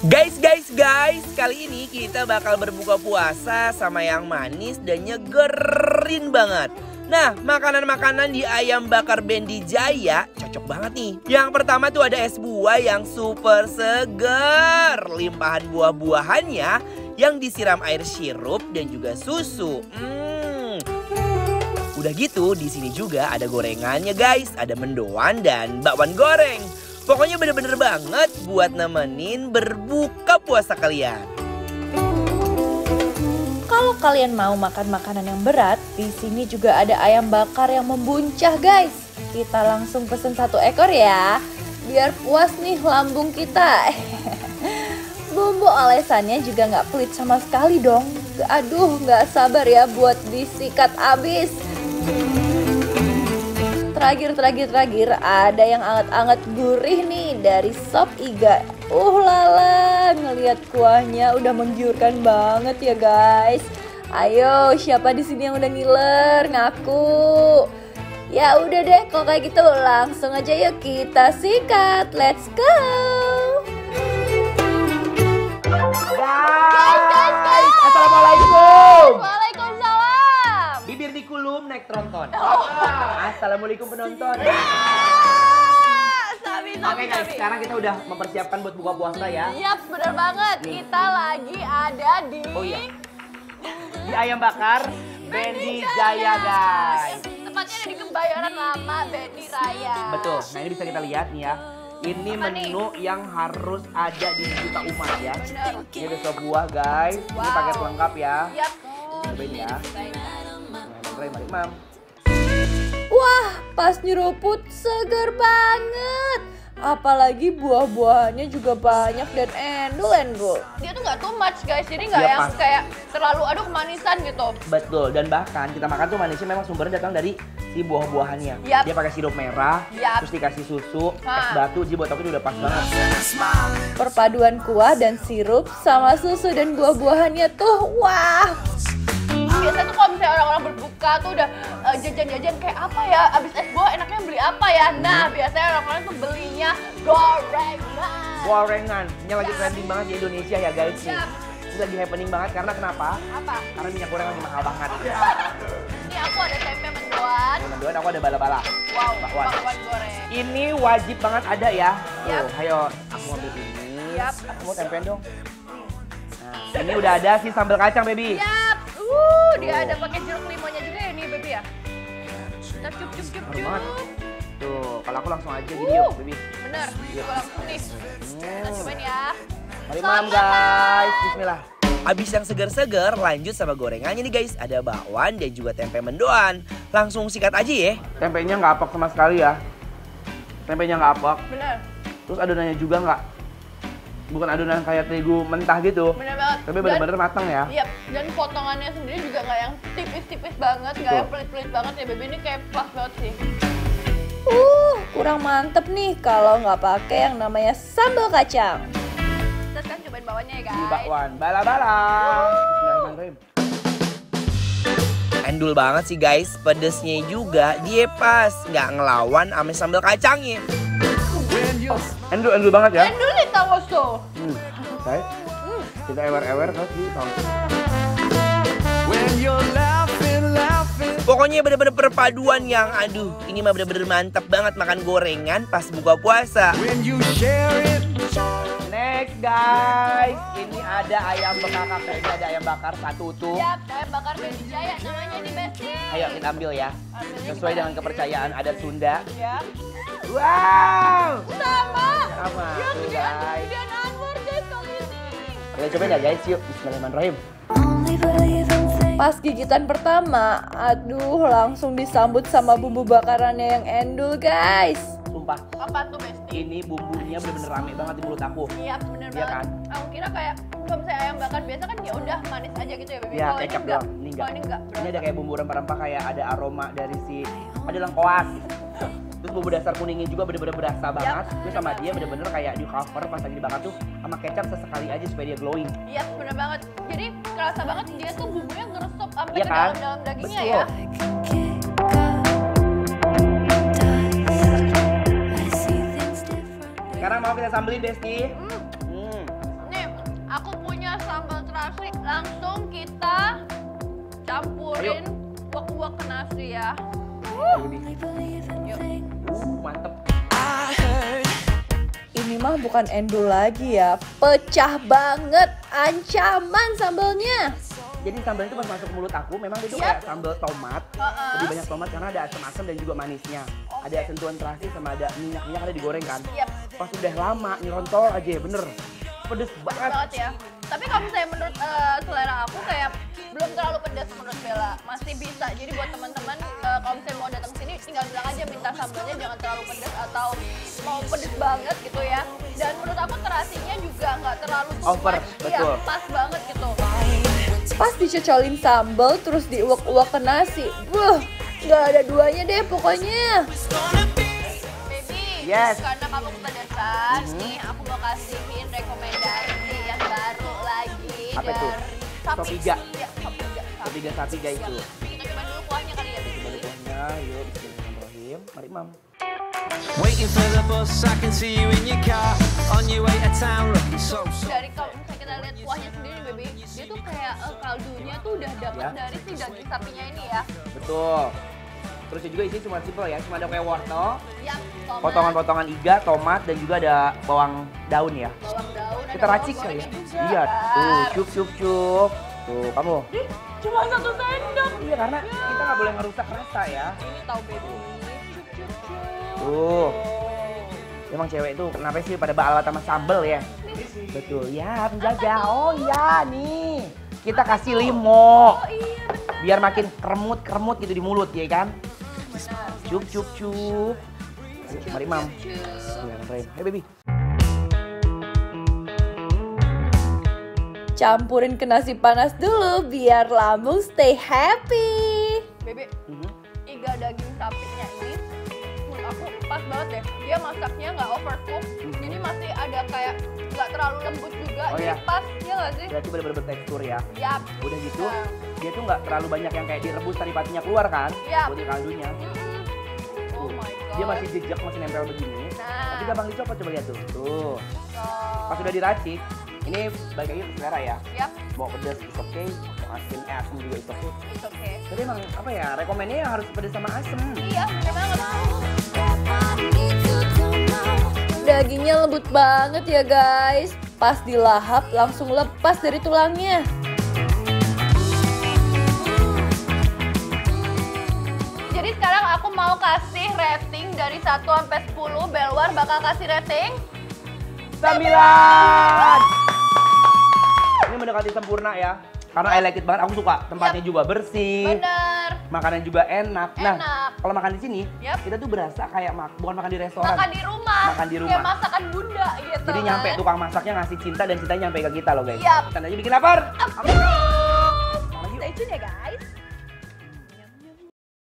Guys, kali ini kita bakal berbuka puasa sama yang manis dan nyegerin banget. Nah, makanan-makanan di ayam bakar Bendy Jaya cocok banget nih. Yang pertama tuh ada es buah yang super seger. Limpahan buah-buahannya yang disiram air sirup dan juga susu. Udah gitu, di sini juga ada gorengannya guys. Ada mendoan dan bakwan goreng. Pokoknya bener-bener banget buat nemenin berbuka puasa kalian. Kalau kalian mau makan makanan yang berat, di sini juga ada ayam bakar yang membuncah guys. Kita langsung pesen 1 ekor ya, biar puas nih lambung kita. Bumbu olesannya juga nggak pelit sama sekali dong. Aduh, nggak sabar ya buat disikat abis. Terakhir ada yang anget-anget gurih nih dari sop iga. Lala, ngelihat kuahnya udah menggiurkan banget ya guys. Ayo, siapa di sini yang udah ngiler? Ngaku. Ya udah deh, kalau kayak gitu langsung aja yuk kita sikat. Let's go. Guys, assalamualaikum. Waalaikumsalam. Bibir dikulum naik tronton. Assalamualaikum penonton. Oke guys, sekarang kita udah mempersiapkan buat buka puasa ya. Yap, bener banget. Kita lagi ada di... Di ayam bakar Bendy Jaya guys. Tempatnya ada di Kebayoran Lama, Bendy Raya. Betul, nah ini bisa kita lihat nih ya. Ini menu yang harus ada di juta umat ya. Bener. Ini ada sop buah guys. Ini paket lengkap ya. Yap. Cobain ya. Mam. Wah, pas nyeruput seger banget. Apalagi buah-buahannya juga banyak dan endul-endul. Dia tuh nggak too much guys, jadi nggak yang kayak terlalu aduh kemanisan gitu. Betul, dan bahkan kita makan tuh manisnya memang sumbernya datang dari si buah-buahannya. Dia pakai sirup merah, terus dikasih susu, es batu, jadi buat aku udah pas banget. Perpaduan kuah dan sirup sama susu dan buah-buahannya tuh wah. Biasanya tuh kalau misalnya orang-orang berbuka tuh udah jajan-jajan kayak apa ya, abis es buah enaknya beli apa ya. Nah biasanya orang-orang tuh belinya Gorengan, ini lagi trending banget di Indonesia ya guys nih. Ini lagi happening banget karena kenapa? Apa? Karena minyak goreng lagi mahal banget. Ini aku ada tempe mendoan. Mendoan, aku ada bala-bala. Wow, bakwan goreng. Ini wajib banget ada ya. Tuh, ayo aku ambil ini. Aku mau tempe dong. Nah, ini udah ada si sambal kacang baby. Yap. Dia ada pakai jeruk limonnya juga ya nih baby ya. Kita cup. Tuh, kalau aku langsung aja gini yuk baby. Bener, aku langsung nih. Kita cobain ya. Mari malam guys, bismillah. Abis yang seger-seger, lanjut sama gorengannya nih guys. Ada bakwan dan juga tempe mendoan. Langsung sikat aja ya. Tempenya nggak apok sama sekali ya. Tempenya nggak apok. Bener. Terus adonannya juga nggak, bukan adonan kayak terigu mentah gitu. Bener banget. Tapi bener-bener matang ya. Iya, dan potongannya sendiri juga nggak yang tipis-tipis banget, nggak yang pelit-pelit banget ya baby. Ini kayak pas banget sih. Kurang mantep nih kalau nggak pakai yang namanya sambal kacang. Kita kan cobain bawahnya ya guys. Ini bakwan, bala-bala. Bismillahirrahmanirrahim. Endul banget sih guys, pedesnya juga dia pas, nggak ngelawan sama sambal kacangnya. Endul banget ya. Endul nih tawoso. Kita ewer-ewer terus di Pokoknya bener-bener perpaduan yang aduh, ini mah bener-bener mantap banget makan gorengan pas buka puasa. Next guys, ini ada ayam bakar, ini ada ayam bakar satu utuh. Yap, ayam bakar Bendy Jaya namanya nih Besti. Ayo kita ambil ya, sesuai dengan kepercayaan adat Sunda. Ya. Wow. Sama. Ya, gedean Anwar guys kali ini. Kita cobain ya guys, yuk. Bismillahirrahmanirrahim. Pas gigitan pertama, aduh langsung disambut sama bumbu bakarannya yang endul guys. Sumpah. Apa tuh Besti? Ini bumbunya bener-bener rame banget di mulut aku. Iya bener Iya banget. kan? Aku kira kayak kalau misalnya ayam bakar biasa kan ya udah manis aja gitu ya baby. Ya, Kalau kecap doang. Ini enggak. Kalau ini enggak. Ini ada kayak bumbu rempah-rempah, kayak ada aroma dari si ada lengkoas. Terus bumbu dasar kuningnya juga bener-bener berasa banget. Terus sama dia bener-bener kayak di cover pas lagi dibakar tuh sama kecap sesekali aja supaya dia glowing. Iya bener banget. Jadi kerasa banget dia tuh bumbunya ngeresep sampai Iya ke kan? dalam dagingnya Betul. ya. Sekarang mau kita sambelin Besti. Nih langsung kita campurin uak-uak ke nasi ya. Mantep. Ini mah bukan endul lagi ya, pecah banget, ancaman sambelnya. Jadi sambal itu pas masuk ke mulut aku memang itu kayak sambal tomat. Lebih banyak tomat karena ada asam-asam dan juga manisnya. Ada sentuhan terasi sama ada minyak ada digoreng kan. Pas udah lama nyerontol aja bener. Pedes banget Ya. Tapi kalau misalnya menurut selera aku kayak belum terlalu pedas menurut Bella, masih bisa. Jadi buat teman-teman kalau misalnya mau datang sini tinggal bilang aja minta sambalnya jangan terlalu pedas atau mau pedes banget gitu ya. Dan menurut aku terasinya juga nggak terlalu over, betul. Iya, pas banget gitu. Pas dicocolin sambal terus diuak-uak ke nasi, nggak ada duanya deh pokoknya. Baby, yes. Karena kamu kepedesan, nih aku mau kasihin rekomendasi yang baru lagi. Apa itu? Sop iga. Ya, sop iga. Sop iga sapi guys itu. Kita coba dulu kuahnya kali ya. Coba dulu kuahnya, yuk bismillahirrahmanirrahim. Mari Mam. Waiting for the bus, I can see you in your car on your way to town looking so. Dari kalau misalnya kita lihat kuahnya sendiri, baby, dia tuh kayak kaldunya tuh udah dapet dari si daging sapinya ini ya. Betul. Terus juga isinya cuma simple ya, cuma ada kayak wortel, tomat, potongan-potongan iga, tomat dan juga ada bawang daun ya. bawang daun, Kita racik kali ya. Iya, tuh cup. Tuh kamu. Cuma 1 sendok. Iya karena kita nggak boleh ngerusak rasa ya. Ini tahu baby. Tuh. Emang cewek itu kenapa sih pada balat sama sambel ya? Betul ya penjaga. Oh iya nih. Kita kasih limo. Iya benar. Biar makin kremut gitu di mulut ya kan? Cup. Mari Mam. Bismillahirrahmanirrahim. Hey baby. Campurin ke nasi panas dulu biar lambung stay happy. Bebe, iga daging sapinya ini menurut aku pas banget deh. Dia masaknya nggak overcook, jadi masih ada kayak nggak terlalu lembut juga. Oh, jadi iya. pas, ya nggak sih? Berarti bener-bener bertekstur ya. Yap. Udah gitu, dia tuh nggak terlalu banyak yang kayak direbus tari patinya keluar kan? Yap. Buat kaldunya. Oh my god. Dia masih jejak, masih nempel begini. Tapi gampang dicopot, coba lihat tuh. Tuh. Pas udah diracik, ini balik lagi ke selera ya. Yap. Mau pedas is okay, mau asam juga is okay. It's okay. Tapi emang apa ya, rekomennya yang harus pedas sama asem. Iya, bener banget. Dagingnya lembut banget ya guys. Pas dilahap langsung lepas dari tulangnya. Jadi sekarang aku mau kasih rating dari 1 sampai 10. Belwar bakal kasih rating 9. Ini mendekati sempurna ya. Karena I like it banget, aku suka. Tempatnya juga bersih. Bener. Makanan juga enak. Nah, Enak. kalau makan di sini, kita tuh berasa kayak bukan makan di restoran. Makan di rumah. Makan di rumah. Kayak masakan bunda gitu. Jadi nyampe tukang masaknya ngasih cinta dan cintanya nyampe ke kita loh guys. Yap. Kita aja bikin lapar. Stay tune ya guys.